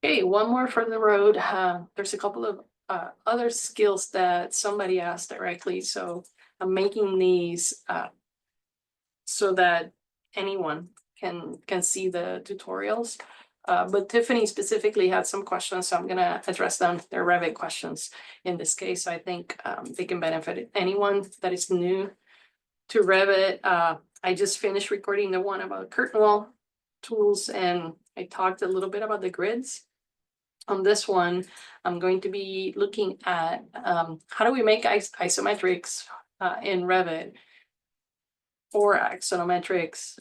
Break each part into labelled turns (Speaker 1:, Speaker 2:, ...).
Speaker 1: Okay, one more for the road. There's a couple of other skills that somebody asked directly, so I'm making these so that anyone can see the tutorials. But Tiffany specifically had some questions, so I'm gonna address them. They're Revit questions in this case. I think they can benefit anyone that is new to Revit. I just finished recording the one about curtain wall tools, and I talked a little bit about the grids. On this one, I'm going to be looking at how do we make isometrics in Revit or axonometrics,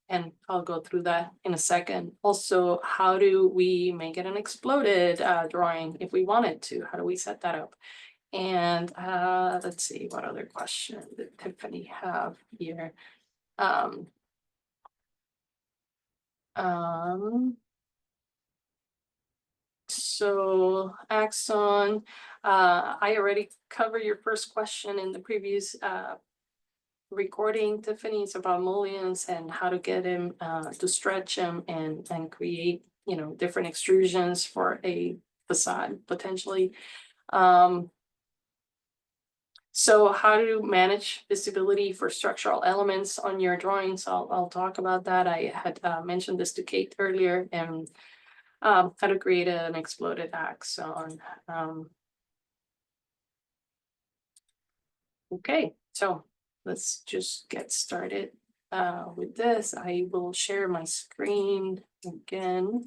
Speaker 1: and I'll go through that in a second. Also, how do we make it an exploded drawing if we wanted to? How do we set that up? And let's see, what other question did Tiffany have here? Um, so Axon, I already covered your first question in the previous recording, Tiffany. It's about mullions and how to get him to stretch him and create, different extrusions for a facade potentially. So how to manage visibility for structural elements on your drawings. I'll talk about that. I had mentioned this to Kate earlier, and how to create an exploded axon. Okay, so let's just get started with this. I will share my screen again.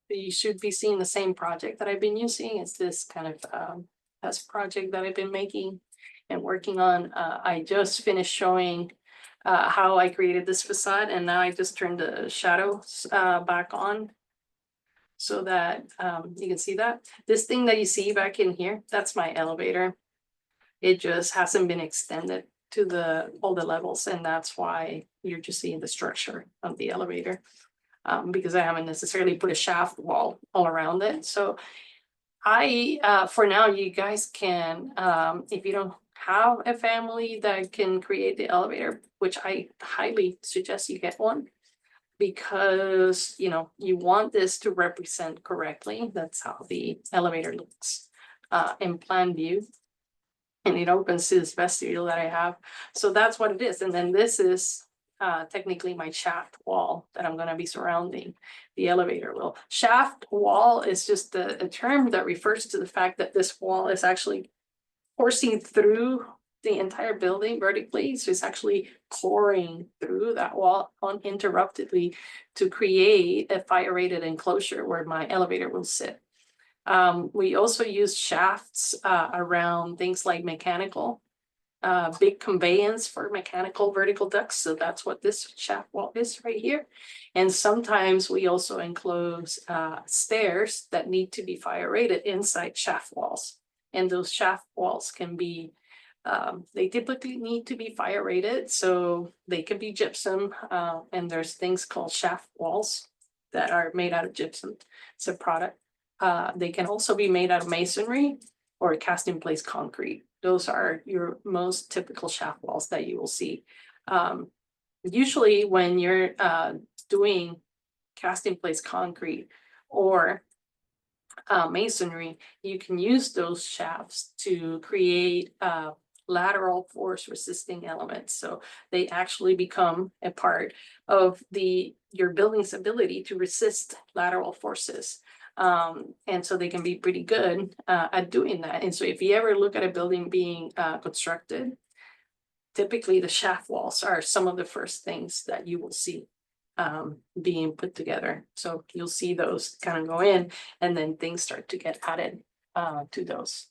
Speaker 1: You should be seeing the same project that I've been using. It's this kind of test project that I've been making and working on. I just finished showing how I created this facade, and now I just turned the shadows back on so that you can see that. This thing that you see back in here, that's my elevator. It just hasn't been extended to all the levels, and that's why you're just seeing the structure of the elevator. Because I haven't necessarily put a shaft wall all around it. So for now, you guys can, if you don't have a family that can create the elevator, which I highly suggest you get one, because, you want this to represent correctly. That's how the elevator looks in plan view. And it opens to this vestibule that I have. So that's what it is. And then this is technically my shaft wall that I'm going to be surrounding the elevator will. Shaft wall is just a term that refers to the fact that this wall is actually coursing through the entire building vertically. So it's actually coring through that wall uninterruptedly to create a fire-rated enclosure where my elevator will sit. We also use shafts around things like mechanical, big conveyance for mechanical vertical ducts. So that's what this shaft wall is right here. And sometimes we also enclose stairs that need to be fire rated inside shaft walls. And those shaft walls can be, they typically need to be fire rated. So they can be gypsum, and there's things called shaft walls that are made out of gypsum. It's a product. They can also be made out of masonry or cast in place concrete. Those are your most typical shaft walls that you will see. Usually when you're doing cast in place concrete or masonry, you can use those shafts to create lateral force resisting elements. So they actually become a part of your building's ability to resist lateral forces. And so they can be pretty good at doing that. And so if you ever look at a building being constructed, typically the shaft walls are some of the first things that you will see being put together. So you'll see those kind of go in, and then things start to get added to those.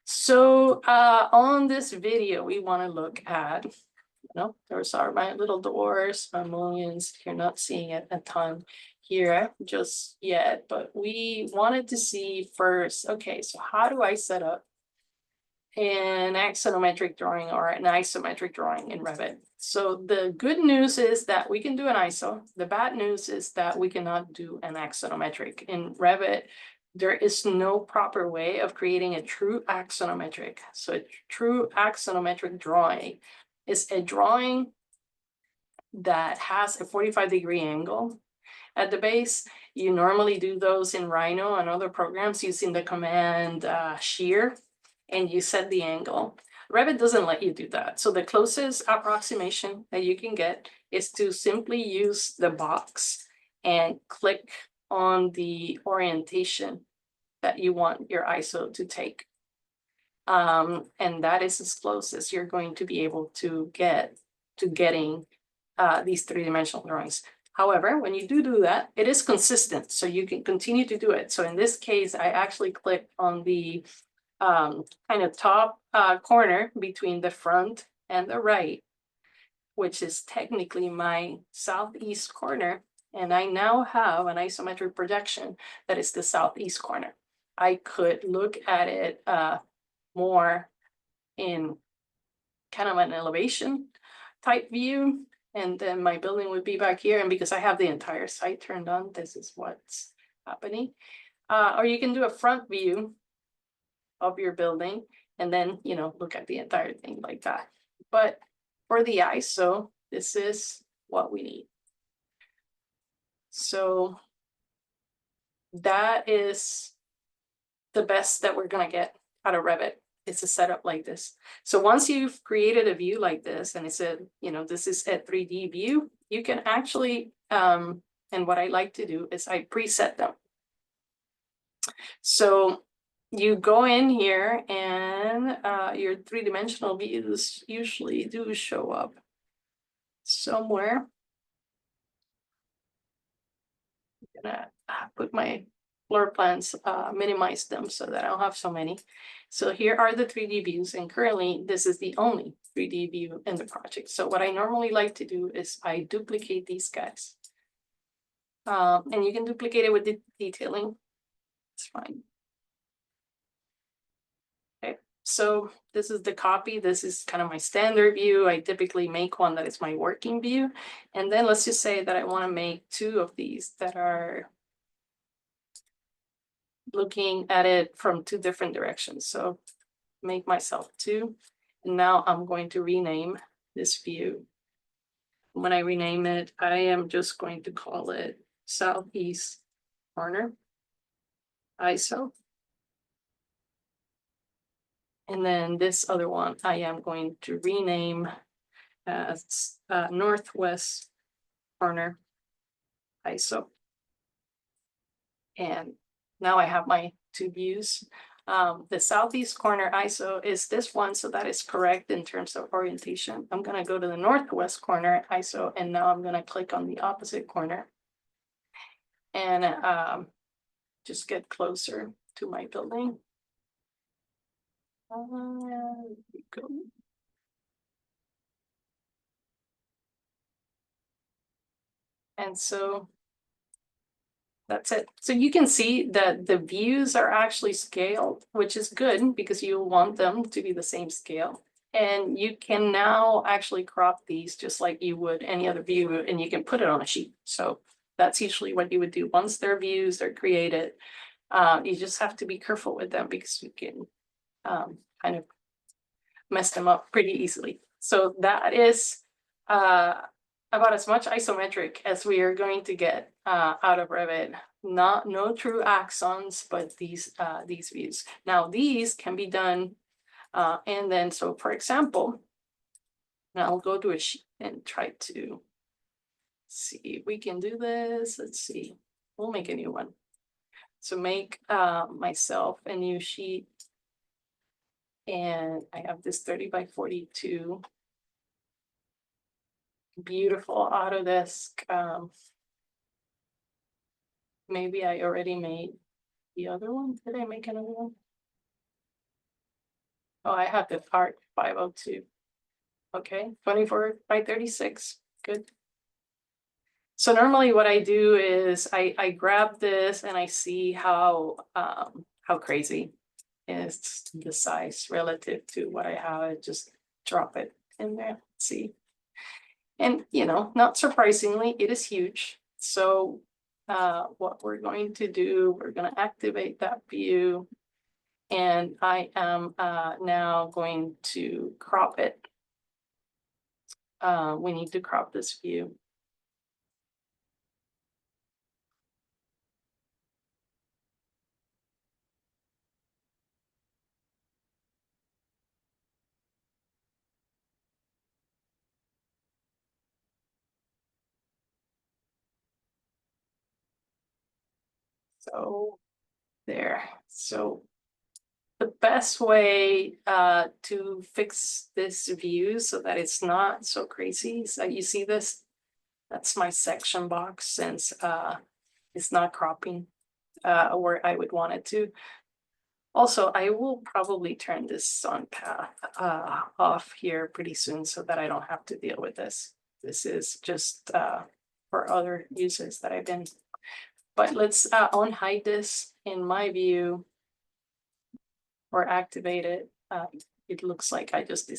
Speaker 1: So on this video, we want to look at, those are my little doors, my mullions. You're not seeing it a ton here just yet, but we wanted to see first, okay, so how do I set up an axonometric drawing or an isometric drawing in Revit? So the good news is that we can do an ISO. The bad news is that we cannot do an axonometric. In Revit, there is no proper way of creating a true axonometric. So a true axonometric drawing is a drawing that has a 45-degree angle at the base. You normally do those in Rhino and other programs using the command shear, and you set the angle. Revit doesn't let you do that. So the closest approximation that you can get is to simply use the box and click on the orientation that you want your ISO to take. And that is as close as you're going to be able to get to getting these three-dimensional drawings. However, when you do that, it is consistent, so you can continue to do it. So in this case, I actually clicked on the kind of top corner between the front and the right, which is technically my southeast corner. And I now have an isometric projection that is the southeast corner. I could look at it more in kind of an elevation type view, and then my building would be back here. And because I have the entire site turned on, this is what's happening. Or you can do a front view of your building and then, you know, look at the entire thing like that. But for the ISO, this is what we need. So that is the best that we're going to get out of Revit. It's a setup like this. So once you've created a view like this, and it's a, you know, this is a 3D view, you can actually, and what I like to do is I preset them. So you go in here and your three-dimensional views usually do show up somewhere. I'm gonna put my floor plans, minimize them so that I don't have so many. So here are the 3D views, and currently this is the only 3D view in the project. So what I normally like to do is I duplicate these guys. And you can duplicate it with the detailing. It's fine. Okay, so this is the copy. This is kind of my standard view. I typically make one that is my working view. And then let's just say that I want to make two of these that are looking at it from two different directions. So make myself two. And now I'm going to rename this view. When I rename it, I am just going to call it Southeast Corner ISO. And then this other one, I am going to rename as Northwest Corner ISO. And now I have my two views. The Southeast Corner ISO is this one, so that is correct in terms of orientation. I'm going to go to the Northwest Corner ISO, and now I'm going to click on the opposite corner and just get closer to my building. There we go. And so that's it. So you can see that the views are actually scaled, which is good because you want them to be the same scale. And you can now actually crop these just like you would any other view, and you can put it on a sheet. So that's usually what you would do once their views are created. You just have to be careful with them because you can kind of mess them up pretty easily. So that is about as much isometric as we are going to get out of Revit. No true axons, but these views. Now these can be done, and then so for example, now I'll go to a sheet and try to see if we can do this. Let's see. We'll make a new one. So make myself a new sheet, and I have this 30 by 42. Beautiful Autodesk. Maybe I already made the other one. Did I make another one? Oh, I have the Art 502. Okay, 24 by 36. Good. So normally what I do is I grab this and I see how crazy is the size relative to what I have. I just drop it in there. See. And, you know, not surprisingly, it is huge. So what we're going to do, we're going to activate that view. And I am now going to crop it we need to crop this view. So there. So the best way to fix this view so that it's not so crazy, so you see this, that's my section box, since it's not cropping where I would want it to. Also, I will probably turn this on path off here pretty soon so that I don't have to deal with this. This is just for other uses that I've been. But let's unhide this in my view or activate it. It looks like I just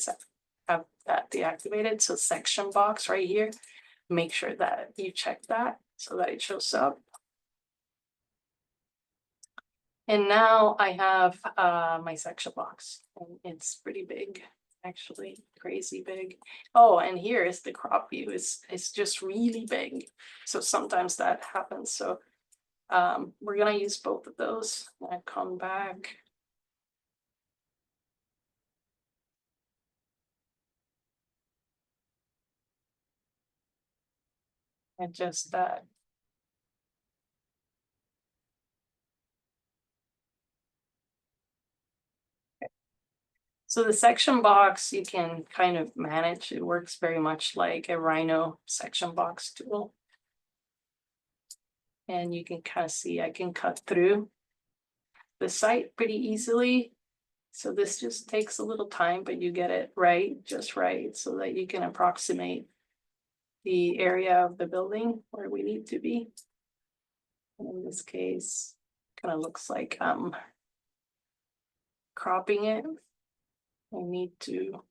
Speaker 1: have that deactivated. So section box right here, make sure that you check that so that it shows up. And now I have my section box, and it's pretty big, actually, crazy big. Oh, and here is the crop view. It's just really big. So sometimes that happens. So we're gonna use both of those. I come back. Adjust that. So the section box you can kind of manage. It works very much like a Rhino section box tool. And you can kind of see I can cut through the site pretty easily. So this just takes a little time, but you get it right, just right, so that you can approximate the area of the building where we need to be. And in this case, kind of looks like I'm cropping it. I need to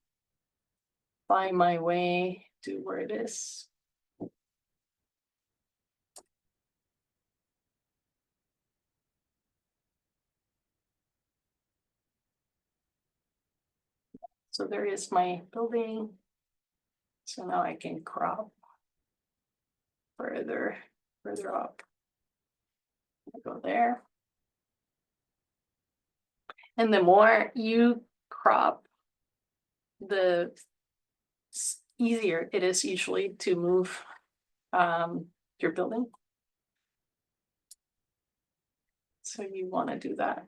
Speaker 1: find my way to where it is. So there is my building. So now I can crop further up. I go there. And the more you crop, the easier it is usually to move your building. So you want to do that.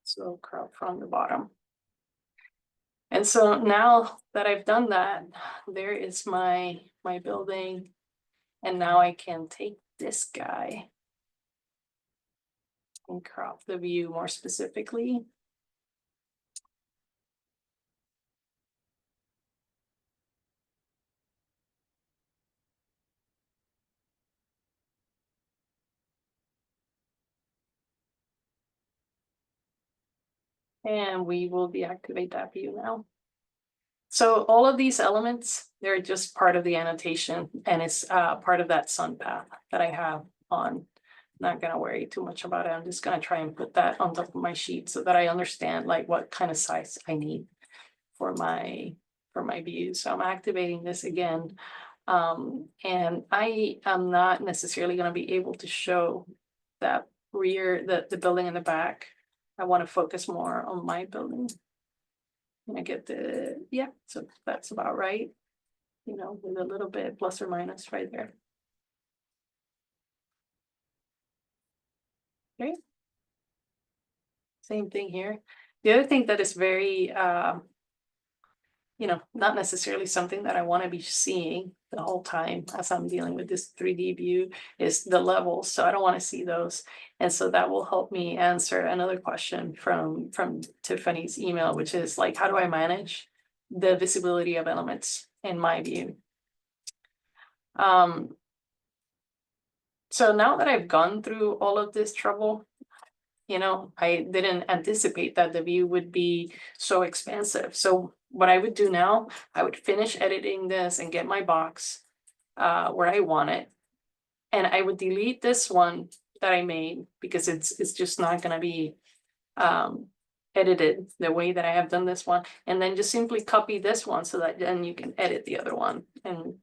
Speaker 1: So crop from the bottom. And so now that I've done that, there is my building. And now I can take this guy and crop the view more specifically. And we will deactivate that view now. So all of these elements, they're just part of the annotation, and it's part of that sun path that I have on. Not gonna worry too much about it. I'm just gonna try and put that on top of my sheet so that I understand like what kind of size I need for my view. So I'm activating this again. And I am not necessarily gonna be able to show that rear, the building in the back. I want to focus more on my building. I get the, yeah, so that's about right. You know, with a little bit plus or minus right there. Okay. Same thing here. The other thing that is very, you know, not necessarily something that I want to be seeing the whole time as I'm dealing with this 3D view is the levels. So I don't want to see those. And so that will help me answer another question from Tiffany's email, which is like, how do I manage the visibility of elements in my view? So now that I've gone through all of this trouble, you know, I didn't anticipate that the view would be so expansive. So what I would do now, I would finish editing this and get my box where I want it. And I would delete this one that I made because it's just not gonna be edited the way that I have done this one. And then just simply copy this one so that then you can edit the other one. And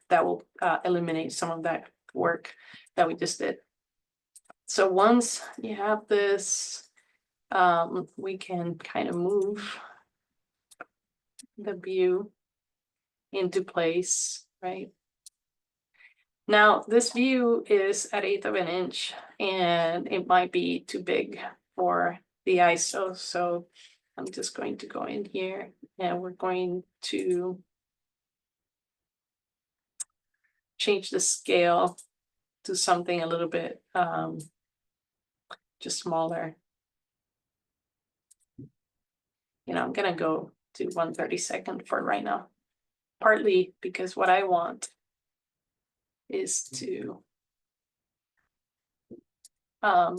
Speaker 1: that will eliminate some of that work that we just did. So once you have this, we can kind of move the view into place, right? Now this view is at 1/8 of an inch and it might be too big for the ISO. So I'm just going to go in here and we're going to change the scale to something a little bit just smaller. I'm gonna go to 1/32 for right now, partly because what I want is to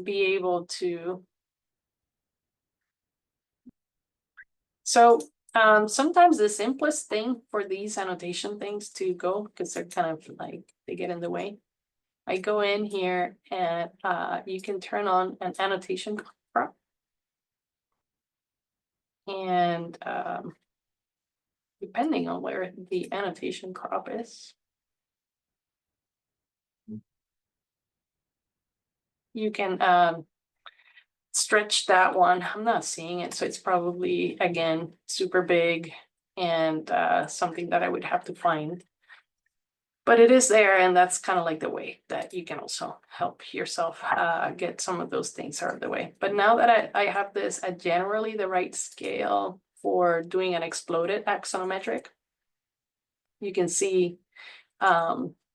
Speaker 1: be able to. So sometimes the simplest thing for these annotation things to go, because they're kind of like, they get in the way. I go in here and you can turn on an annotation crop. And depending on where the annotation crop is, you can stretch that one. I'm not seeing it, so it's probably, again, super big and something that I would have to find. But it is there, and that's kind of like the way that you can also help yourself get some of those things out of the way. But now that I have this at generally the right scale for doing an exploded axonometric, you can see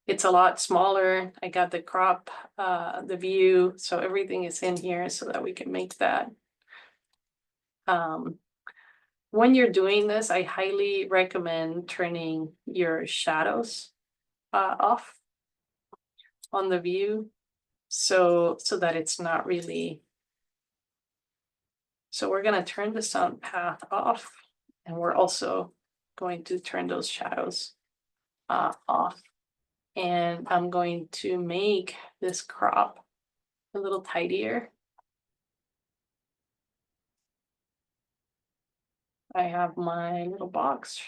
Speaker 1: it's a lot smaller. I got the crop, the view, so everything is in here so that we can make that. When you're doing this, I highly recommend turning your shadows off on the view so that it's not really. So we're going to turn the sound path off, and we're also going to turn those shadows off. And I'm going to make this crop a little tidier. I have my little box,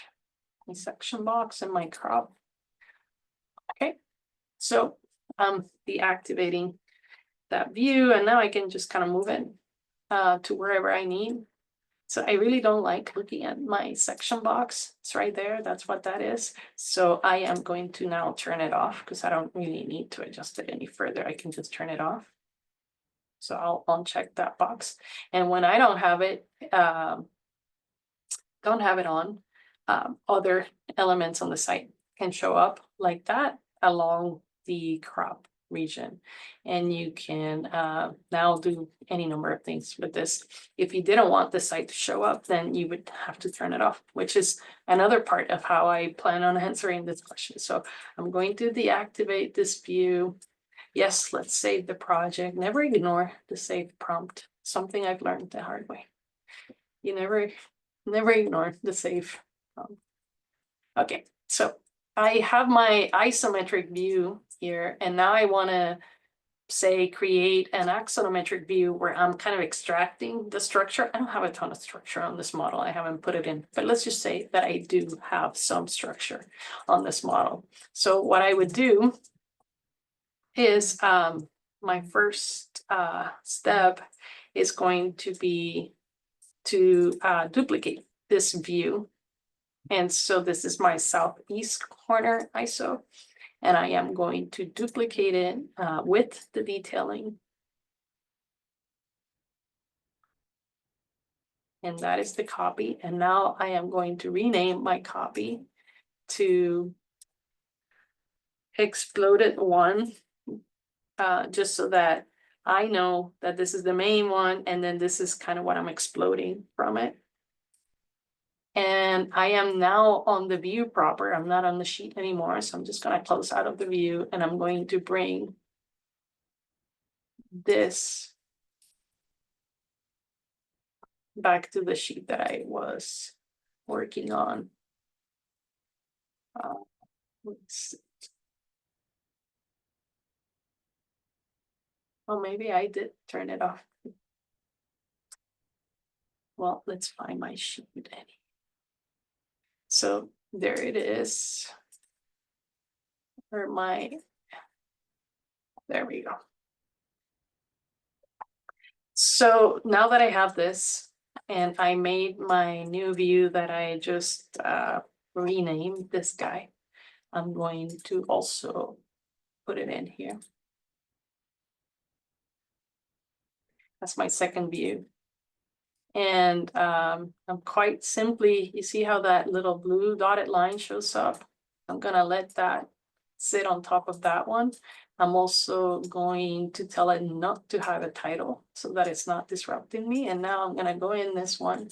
Speaker 1: my section box, and my crop. Okay, so I'm deactivating that view, and now I can just kind of move it to wherever I need. So I really don't like looking at my section box. It's right there. That's what that is. So I am going to now turn it off because I don't really need to adjust it any further. I can just turn it off. So I'll uncheck that box. And when I don't have it on, other elements on the site can show up like that along the crop region. And you can now do any number of things with this. If you didn't want the site to show up, then you would have to turn it off, which is another part of how I plan on answering this question. So I'm going to deactivate this view. Yes, let's save the project. Never ignore the save prompt. Something I've learned the hard way. You never ignore the save prompt. Okay, so I have my isometric view here, and now I want to say create an axonometric view where I'm kind of extracting the structure. I don't have a ton of structure on this model. I haven't put it in, but let's just say that I do have some structure on this model. So what I would do is my first step is going to be to duplicate this view. And so this is my southeast corner ISO, and I am going to duplicate it with the detailing. And that is the copy. And now I am going to rename my copy to Exploded 1, just so that I know that this is the main one, and then this is kind of what I'm exploding from it. And I am now on the view proper. I'm not on the sheet anymore. So I'm just going to close out of the view, and I'm going to bring this back to the sheet that I was working on. Let's see. Oh, maybe I did turn it off. Well, let's find my sheet. So there it is. Or there we go. So now that I have this, and I made my new view that I just renamed this guy, I'm going to also put it in here. That's my second view. And I'm quite simply, you see how that little blue dotted line shows up? I'm gonna let that sit on top of that one. I'm also going to tell it not to have a title so that it's not disrupting me. And now I'm gonna go in this one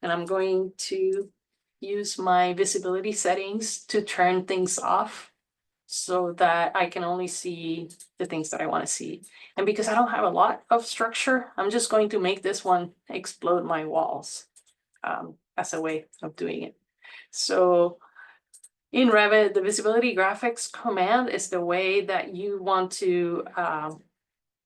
Speaker 1: and I'm going to use my visibility settings to turn things off so that I can only see the things that I want to see. And because I don't have a lot of structure, I'm just going to make this one explode my walls as a way of doing it. So in Revit, the visibility graphics command is the way that you want to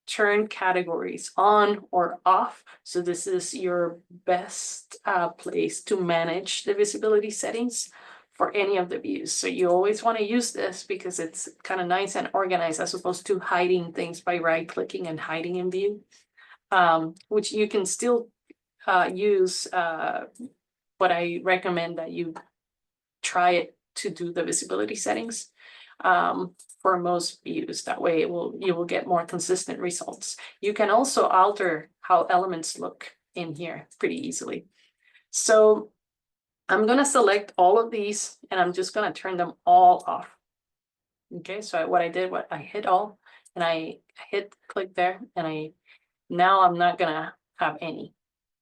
Speaker 1: turn categories on or off. So this is your best place to manage the visibility settings for any of the views. So you always want to use this because it's kind of nice and organized as opposed to hiding things by right-clicking and hiding in view, which you can still use, but I recommend that you try it to do the visibility settings for most views. That way you will get more consistent results. You can also alter how elements look in here pretty easily. So I'm gonna select all of these and I'm just gonna turn them all off. Okay, so what I did, I hit all and I hit click there and now I'm not gonna have any.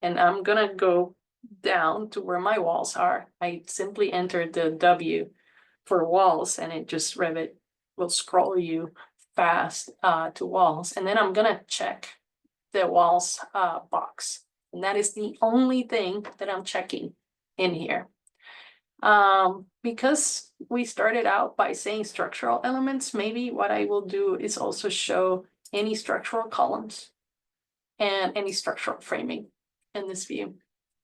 Speaker 1: And I'm gonna go down to where my walls are. I simply entered the W for walls and it just Revit will scroll you fast to walls. And then I'm gonna check the walls box. And that is the only thing that I'm checking in here. Because we started out by saying structural elements, maybe what I will do is also show any structural columns and any structural framing in this view.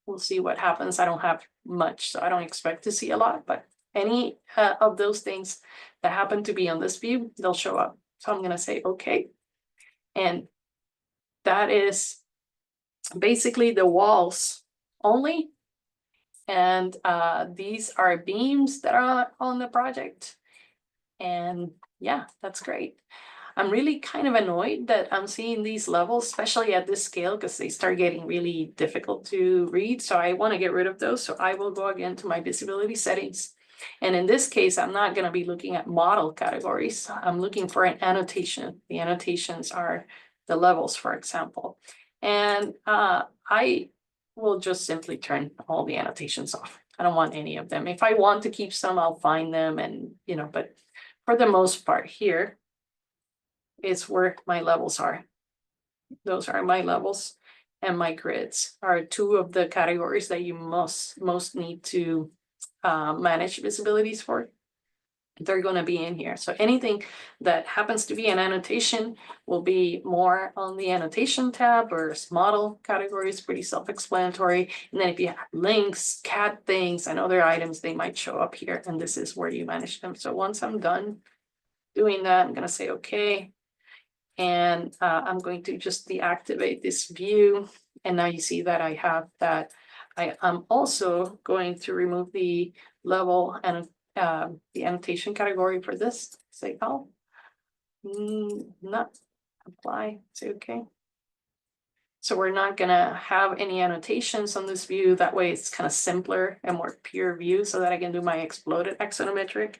Speaker 1: We'll see what happens. I don't have much, so I don't expect to see a lot, but any of those things that happen to be on this view, they'll show up. So I'm gonna say, okay. And that is basically the walls only. And these are beams that are on the project. And yeah, that's great. I'm really kind of annoyed that I'm seeing these levels, especially at this scale, because they start getting really difficult to read. So I want to get rid of those. So I will go again to my visibility settings. And in this case, I'm not going to be looking at model categories. I'm looking for an annotation. The annotations are the levels, for example. And I will just simply turn all the annotations off. I don't want any of them. If I want to keep some, I'll find them and, but for the most part here is where my levels are. Those are my levels and my grids are two of the categories that you most need to manage visibilities for. They're going to be in here. So anything that happens to be an annotation will be more on the annotation tab, or model categories, pretty self-explanatory. And then if you have links, CAD things, and other items, they might show up here. And this is where you manage them. So once I'm done doing that, I'm going to say, okay. And I'm going to just deactivate this view. And now you see that I have that. I'm also going to remove the level and the annotation category for this. Say, oh, not apply. Say, okay. So we're not gonna have any annotations on this view. That way it's kind of simpler and more pure view so that I can do my exploded isometric.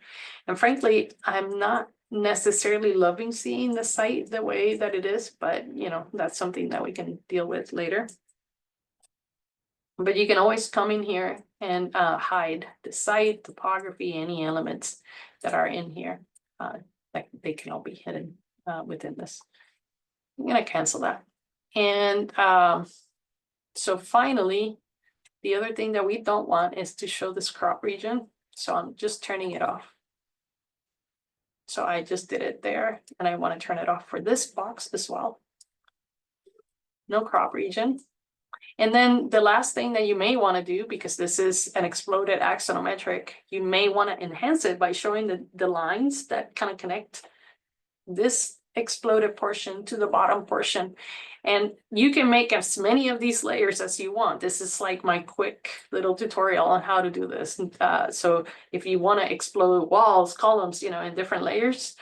Speaker 1: And frankly, I'm not necessarily loving seeing the site the way that it is, but that's something that we can deal with later. But you can always come in here and hide the site, topography, any elements that are in here. Like they can all be hidden within this. I'm gonna cancel that. And so finally, The other thing that we don't want is to show this crop region. So I'm just turning it off. So I just did it there, and I want to turn it off for this box as well. No crop region. And then the last thing that you may want to do, because this is an exploded axonometric, you may want to enhance it by showing the lines that kind of connect this exploded portion to the bottom portion. And you can make as many of these layers as you want. This is like my quick little tutorial on how to do this. So if you want to explode walls, columns, in different layers,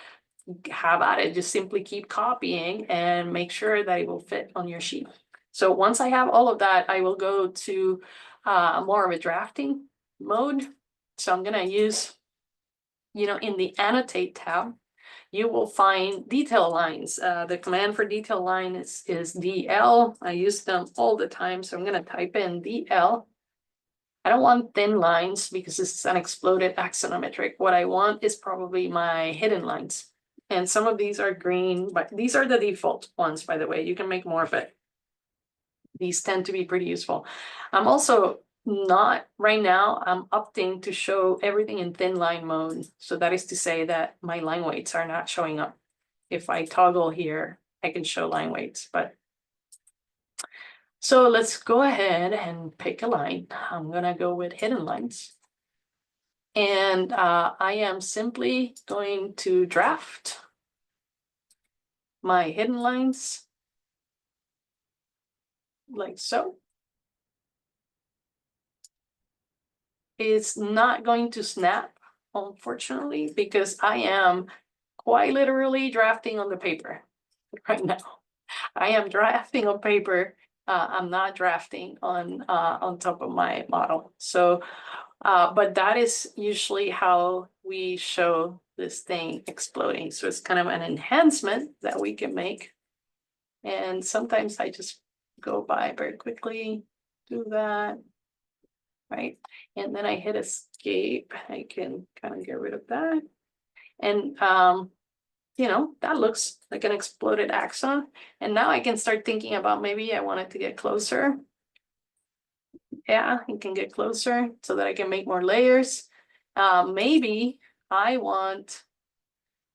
Speaker 1: have at it. Just simply keep copying and make sure that it will fit on your sheet. So once I have all of that, I will go to more of a drafting mode. So I'm going to use, in the annotate tab, you will find detail lines. The command for detail line is DL. I use them all the time. So I'm going to type in DL. I don't want thin lines because this is an exploded axonometric. What I want is probably my hidden lines. And some of these are green, but these are the default ones, by the way. You can make more of it. These tend to be pretty useful. I'm also not, right now, I'm opting to show everything in thin line mode. So that is to say that my line weights are not showing up. If I toggle here, I can show line weights, but so let's go ahead and pick a line. I'm gonna go with hidden lines. And I am simply going to draft my hidden lines like so. It's not going to snap, unfortunately, because I am quite literally drafting on the paper right now. I am drafting on paper. I'm not drafting on top of my model. So, but that is usually how we show this thing exploding. So it's kind of an enhancement that we can make. And sometimes I just go by very quickly, do that, right? And then I hit escape. I can kind of get rid of that. And that looks like an exploded axon. And now I can start thinking about maybe I want it to get closer. Yeah, it can get closer so that I can make more layers. Maybe I want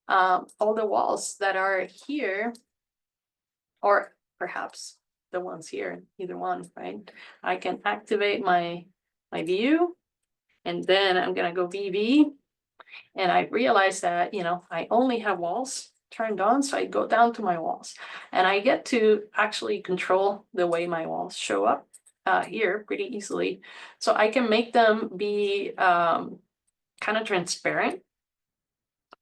Speaker 1: all the walls that are here, or perhaps the ones here, either one, right? I can activate my view, and then I'm gonna go VV. And I realized that, I only have walls turned on. So I go down to my walls and I get to actually control the way my walls show up here pretty easily. So I can make them be kind of transparent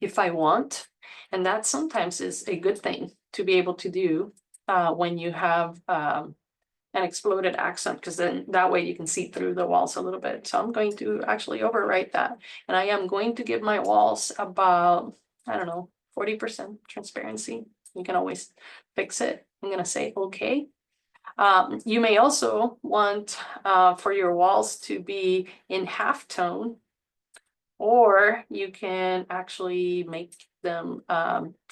Speaker 1: if I want. And that sometimes is a good thing to be able to do when you have an exploded accent, because then that way you can see through the walls a little bit. So I'm going to actually overwrite that. And I am going to give my walls about, I don't know, 40% transparency. You can always fix it. I'm going to say, okay. You may also want for your walls to be in halftone, or you can actually make them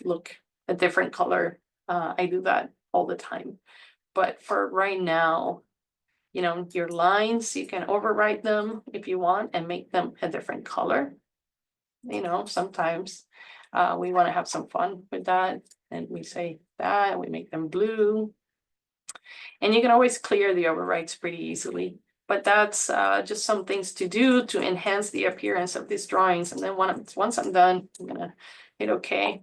Speaker 1: look a different color. I do that all the time. But for right now, your lines, you can overwrite them if you want and make them a different color. Sometimes we want to have some fun with that. And we say that, we make them blue. And you can always clear the overwrites pretty easily. But that's just some things to do to enhance the appearance of these drawings. And then once I'm done, I'm going to hit OK.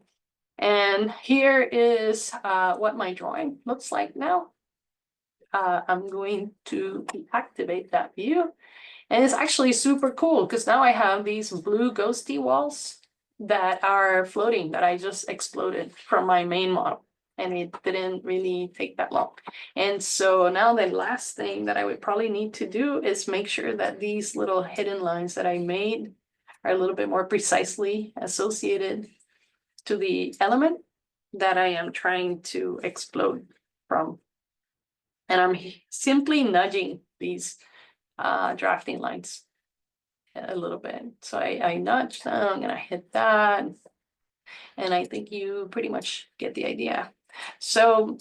Speaker 1: And here is what my drawing looks like now. I'm going to deactivate that view. And it's actually super cool because now I have these blue ghosty walls that are floating that I just exploded from my main model. And it didn't really take that long. And so now the last thing that I would probably need to do is make sure that these little hidden lines that I made are a little bit more precisely associated to the element that I am trying to explode from. And I'm simply nudging these drafting lines a little bit. So I nudge them, I'm gonna hit that. And I think you pretty much get the idea. So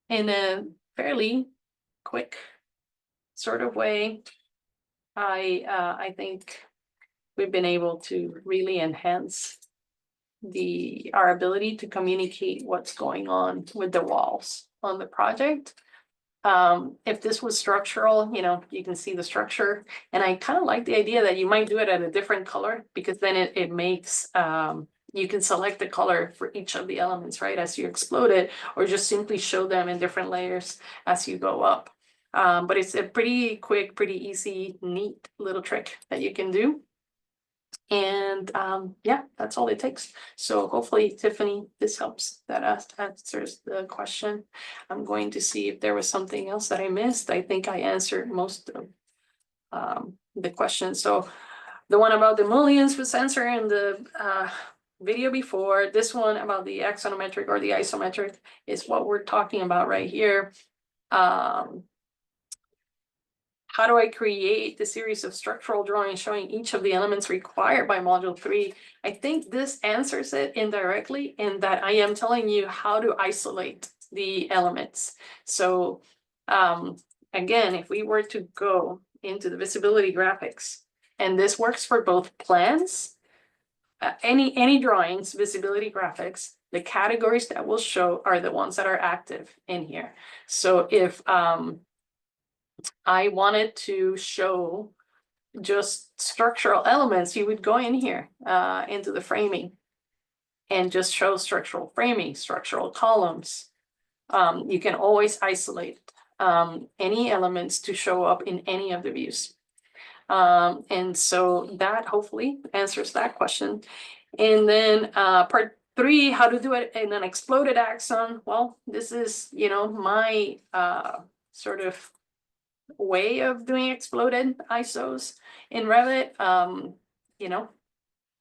Speaker 1: in a fairly quick sort of way, I think we've been able to really enhance our ability to communicate what's going on with the walls on the project. If this was structural, you can see the structure, and I kind of like the idea that you might do it at a different color, because then it makes, you can select the color for each of the elements, right, as you explode it, or just simply show them in different layers as you go up. But it's a pretty quick, pretty easy, neat little trick that you can do. And yeah, that's all it takes. So hopefully, Tiffany, this helps. That answers the question. I'm going to see if there was something else that I missed. I think I answered most of the questions. So the one about the mullions was answered in the video before. This one about the axonometric or the isometric is what we're talking about right here. How do I create the series of structural drawings showing each of the elements required by module 3? I think this answers it indirectly, in that I am telling you how to isolate the elements. So again, if we were to go into the visibility graphics, and this works for both plans, any drawings, visibility graphics, the categories that will show are the ones that are active in here. So if I wanted to show just structural elements, you would go in here into the framing and just show structural framing, structural columns. You can always isolate any elements to show up in any of the views. And so that hopefully answers that question. And then part 3, how to do it in an exploded axon. Well, this is, my sort of way of doing exploded ISOs in Revit.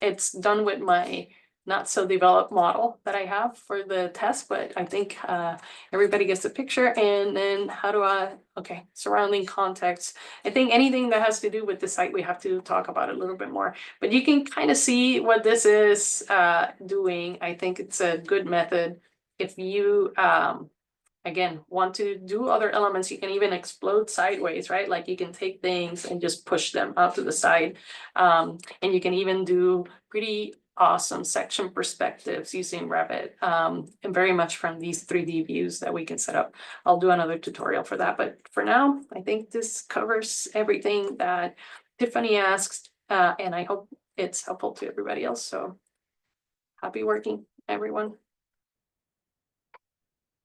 Speaker 1: It's done with my not so developed model that I have for the test, but I think everybody gets the picture. And then surrounding context. I think anything that has to do with the site, we have to talk about it a little bit more, but you can kind of see what this is doing. I think it's a good method. If you again, want to do other elements, you can even explode sideways, right? Like you can take things and just push them out to the side. And you can even do pretty awesome section perspectives using Revit, and very much from these 3D views that we can set up. I'll do another tutorial for that. But for now, I think this covers everything that Tiffany asked, and I hope it's helpful to everybody else. So happy working, everyone.